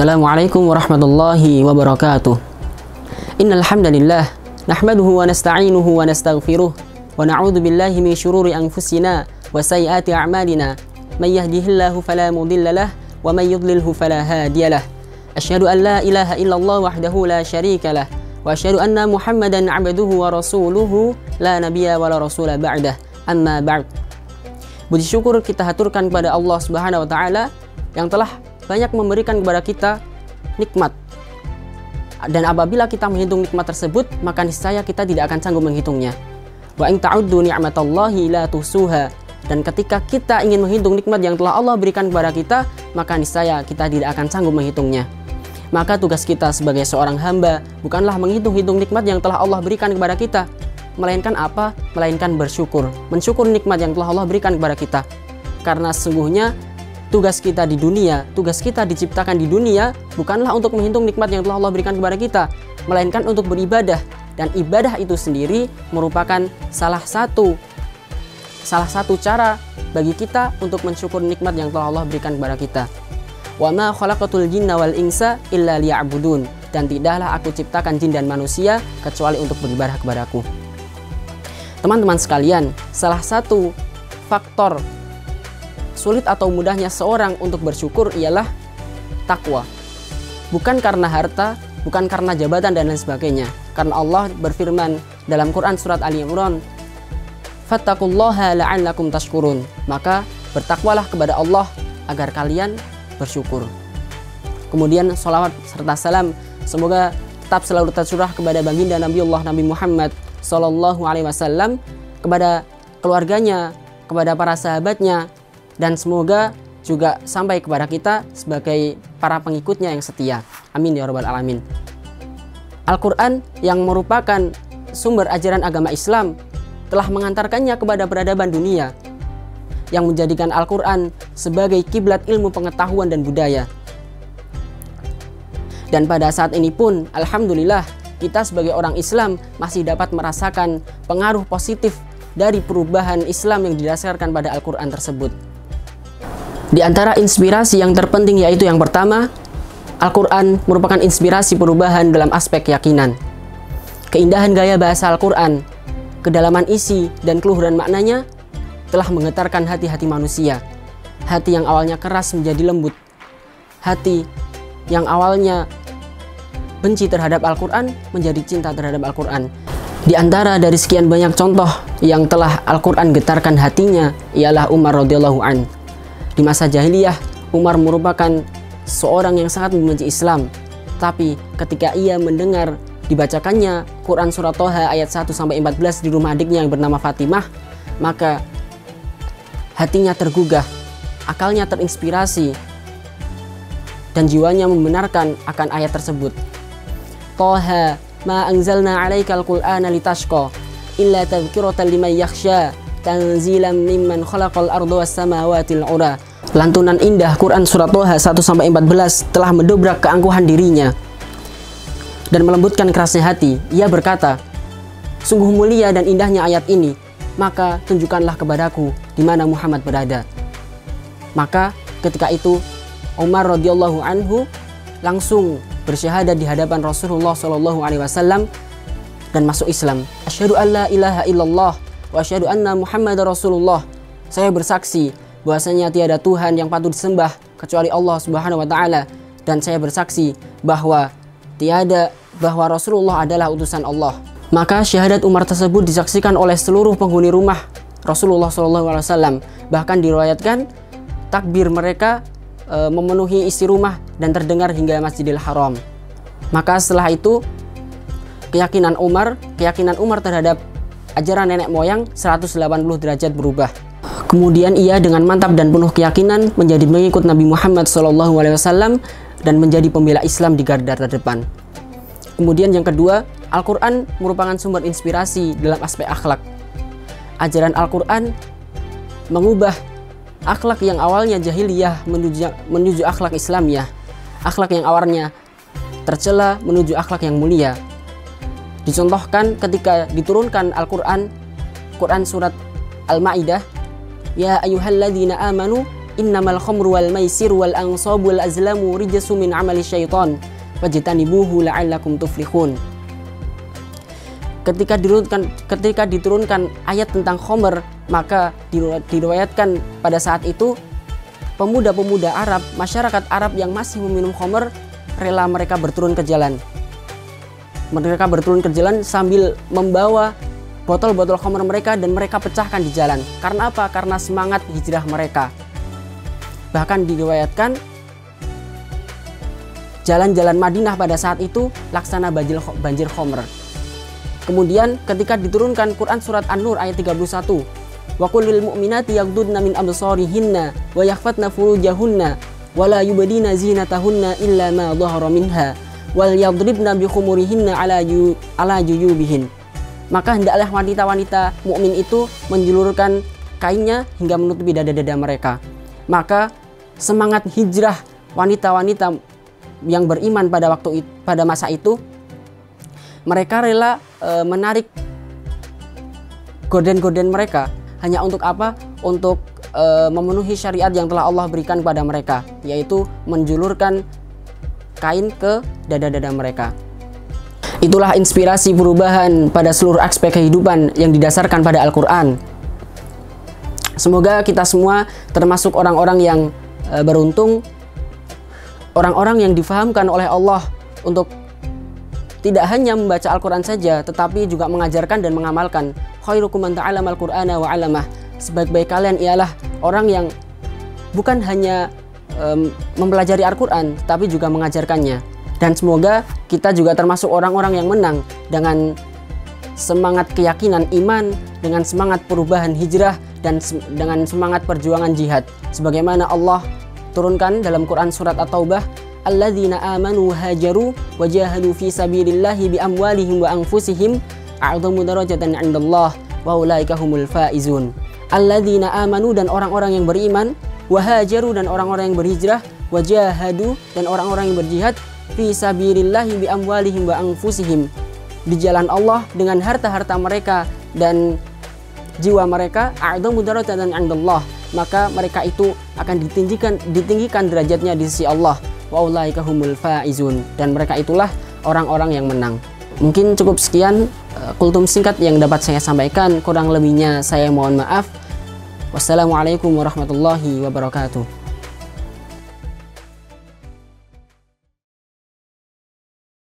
Assalamualaikum warahmatullahi wabarakatuh. Innal hamdalillah nahmaduhu wa nasta'inuhu wa nastaghfiruh wa na'udzu billahi min shururi anfusina wa sayyiati a'malina. May yahdihillahu fala mudilla lahu wa may yudlilhu fala hadiyalah. Asyhadu an la ilaha illallah wahdahu la syarika lah wa asyhadu anna Muhammadan 'abduhu wa rasuluhu la nabiyya wa la rasula ba'dah. Amma ba'd. Puji syukur kita haturkan kepada Allah Subhanahu wa taala yang telah banyak memberikan kepada kita nikmat. Dan apabila kita menghitung nikmat tersebut, maka niscaya kita tidak akan sanggup menghitungnya. Wa in ta'uddu ni'matallahi la tuhsuha. Dan ketika kita ingin menghitung nikmat yang telah Allah berikan kepada kita, maka niscaya kita tidak akan sanggup menghitungnya. Maka tugas kita sebagai seorang hamba bukanlah menghitung-hitung nikmat yang telah Allah berikan kepada kita, melainkan apa? Melainkan bersyukur, mensyukur nikmat yang telah Allah berikan kepada kita. Karena sesungguhnya tugas kita di dunia, tugas kita diciptakan di dunia bukanlah untuk menghitung nikmat yang telah Allah berikan kepada kita, melainkan untuk beribadah. Dan ibadah itu sendiri merupakan salah satu cara bagi kita untuk mensyukur nikmat yang telah Allah berikan kepada kita. Wa ma khalaqatul jinna wal insa illa liya'budun. Dan tidaklah aku ciptakan jin dan manusia kecuali untuk beribadah kepadaku. Teman-teman sekalian, salah satu faktor sulit atau mudahnya seorang untuk bersyukur ialah takwa. Bukan karena harta, bukan karena jabatan dan lain sebagainya. Karena Allah berfirman dalam Quran surat Ali Imran, "Fattaqullaha la'allakum tashkurun." Maka bertakwalah kepada Allah agar kalian bersyukur. Kemudian salawat serta salam semoga tetap selalu tercurah kepada baginda Nabiullah Nabi Muhammad sallallahu alaihi wasallam, kepada keluarganya, kepada para sahabatnya, dan semoga juga sampai kepada kita sebagai para pengikutnya yang setia. Amin ya rabbal alamin. Al-Quran yang merupakan sumber ajaran agama Islam telah mengantarkannya kepada peradaban dunia, yang menjadikan Al-Quran sebagai kiblat ilmu pengetahuan dan budaya. Dan pada saat ini pun, alhamdulillah, kita sebagai orang Islam masih dapat merasakan pengaruh positif dari perubahan Islam yang didasarkan pada Al-Quran tersebut. Di antara inspirasi yang terpenting yaitu yang pertama, Al-Quran merupakan inspirasi perubahan dalam aspek keyakinan. Keindahan gaya bahasa Al-Quran, kedalaman isi dan keluhuran maknanya telah menggetarkan hati-hati manusia. Hati yang awalnya keras menjadi lembut. Hati yang awalnya benci terhadap Al-Quran menjadi cinta terhadap Al-Quran. Di antara dari sekian banyak contoh yang telah Al-Quran getarkan hatinya ialah Umar radhiyallahu an. Di masa jahiliyah, Umar merupakan seorang yang sangat membenci Islam. Tapi ketika ia mendengar dibacakannya Quran Surat Thaha ayat 1-14 di rumah adiknya yang bernama Fatimah, maka hatinya tergugah, akalnya terinspirasi, dan jiwanya membenarkan akan ayat tersebut. Thaha ma anzalna 'alaikal qur'ana litashqa illa tadhkiratan liman yakhsha tanzilan mimman khalaqal arda was samawati al-'ula. Lantunan indah Quran Surat Thaha 1-14 telah mendobrak keangkuhan dirinya dan melembutkan kerasnya hati. Ia berkata, "Sungguh mulia dan indahnya ayat ini, maka tunjukkanlah kepadaku di mana Muhammad berada." Maka ketika itu Umar radhiyallahu anhu langsung bersyahadat di hadapan Rasulullah sallallahu alaihi wasallam dan masuk Islam. Asyhadu an la ilaha illallah wa asyhadu anna Muhammadar Rasulullah. Saya bersaksi bahwasanya tiada Tuhan yang patut disembah kecuali Allah Subhanahu wa taala, dan saya bersaksi bahwa Rasulullah adalah utusan Allah. Maka syahadat Umar tersebut disaksikan oleh seluruh penghuni rumah Rasulullah sallallahu alaihi wasallam. Bahkan diriwayatkan takbir mereka memenuhi isi rumah dan terdengar hingga Masjidil Haram. Maka setelah itu keyakinan Umar terhadap ajaran nenek moyang 180 derajat berubah. Kemudian ia dengan mantap dan penuh keyakinan menjadi mengikut Nabi Muhammad SAW dan menjadi pembela Islam di garda terdepan. Kemudian yang kedua, Al-Quran merupakan sumber inspirasi dalam aspek akhlak. Ajaran Al-Quran mengubah akhlak yang awalnya jahiliyah menuju akhlak Islamiyah. Akhlak yang awalnya tercela menuju akhlak yang mulia. Dicontohkan ketika diturunkan Al-Quran, Quran surat Al-Ma'idah, "Ya ayyuhalladzina amanu innamal khamru wal maisir wal ansabu wal azlamu rijsu min amali syaiton fajtanibuhu la'allakum tuflihun. Ketika diturunkan ayat tentang khamr, maka diriwayatkan pada saat itu pemuda-pemuda Arab, masyarakat Arab yang masih meminum khamr, rela mereka berturun ke jalan. Mereka berturun ke jalan sambil membawa botol-botol khamr mereka dan mereka pecahkan di jalan. Karena apa? Karena semangat hijrah mereka. Bahkan diriwayatkan jalan-jalan Madinah pada saat itu laksana banjir khamr. Kemudian ketika diturunkan Quran surat An-Nur ayat 31, wa qul lil mu'minati yaghdudna min absarihinna wa yakhfatna furujahunna wa la yubdina zinatahunna illa ma dhahara minha wal yadribna bi khumurihinna ala juyubihin. Maka hendaklah wanita-wanita mukmin itu menjulurkan kainnya hingga menutupi dada-dada mereka. Maka semangat hijrah wanita-wanita yang beriman pada masa itu, mereka rela menarik gorden-gorden mereka hanya untuk apa? Untuk memenuhi syariat yang telah Allah berikan kepada mereka, yaitu menjulurkan kain ke dada-dada mereka. Itulah inspirasi perubahan pada seluruh aspek kehidupan yang didasarkan pada Al-Quran. Semoga kita semua termasuk orang-orang yang beruntung, orang-orang yang difahamkan oleh Allah untuk tidak hanya membaca Al-Quran saja, tetapi juga mengajarkan dan mengamalkan. Khairukum man ta'allama al-Qur'ana wa 'allamah. Sebaik-baik kalian ialah orang yang bukan hanya mempelajari Al-Quran, tapi juga mengajarkannya. Dan semoga kita juga termasuk orang-orang yang menang dengan semangat keyakinan iman, dengan semangat perubahan hijrah, dan dengan semangat perjuangan jihad. Sebagaimana Allah turunkan dalam Quran surat At-Taubah, alladzina amanu hajaru wa jahadu fi sabilillahi bi amwalihim wa anfusihim a'dhamu darajatan 'indallah wa ulaika humul faizun. Alladzina amanu, dan orang-orang yang beriman, wa hajaru, dan orang-orang yang berhijrah, wa jahadu, dan orang-orang yang berjihad, fi sabilillahi bi amwalihim wa anfusihim, di jalan Allah dengan harta-harta mereka dan jiwa mereka, a'dhamu darajatan 'indallah, maka mereka itu akan ditinggikan derajatnya di sisi Allah. Wa ulaika humul faizun, dan mereka itulah orang-orang yang menang. Mungkin cukup sekian kultum singkat yang dapat saya sampaikan, kurang lebihnya saya mohon maaf. Wassalamualaikum warahmatullahi wabarakatuh.